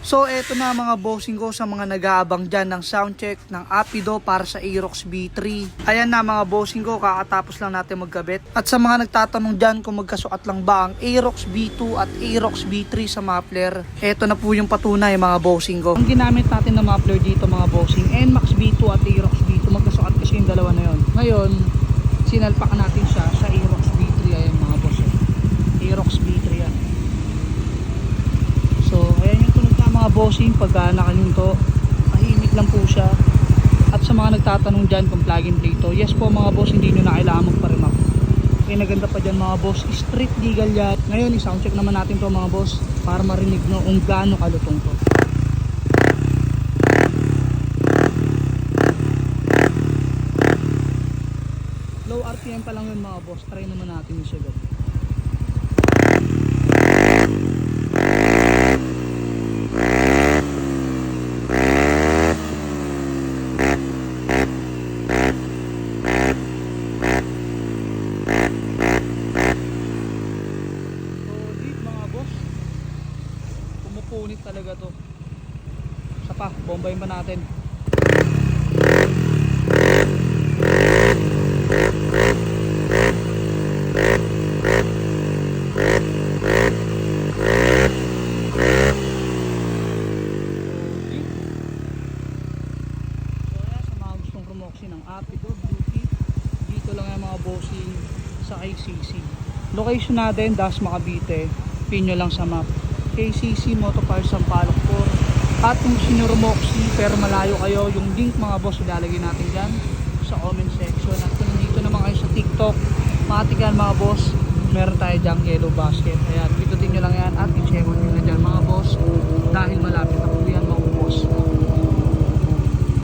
So eto na mga bossing ko sa mga nag-aabang dyan ng soundcheck ng Apido para sa Aerox B3. Ayan na mga bossing ko, kakatapos lang natin magkabit. At sa mga nagtatanong dyan kung magkasukat lang ba ang Aerox B2 at Aerox B3 sa muffler, eto na po yung patunay mga bossing ko. Ang ginamit natin na muffler dito mga bossing, NMAX B2 at Aerox B2, magkasukat kasi yung dalawa na yun. Ngayon, sinalpak natin siya sa Aerox B3. Ayan mga bossing, Aerox B3 yan. So ayan yung mga bossing, pagka nakahinto, tahimik lang po siya. At sa mga nagtatanong dyan kung plug and play to, yes po mga boss, hindi nyo na kailangan magpa-remap. Kaya naganda pa dyan mga boss, street legal yan. Ngayon i-soundcheck naman natin to mga boss para marinig nyo kung gaano kalutong to. Low RPM pa lang yun mga boss, try naman natin yung sagot. Punit talaga to. Isa pa, bombayin pa natin. Ng Apido, Bluetooth. Dito lang yung mga bossing sa KCC. Location natin, Dasma, Cavite. Pin nyo lang sa map. KCC Motor Parts Sampaloc 4. At kung sinurumoxi pero malayo kayo, yung link mga boss ilalagay natin dyan sa comment section. At kung dito naman kayo sa TikTok, matigan mga boss, meron tayo dyang Yellow Basket. Ayan, pitutin nyo lang yan at i-check nyo na dyan mga boss dahil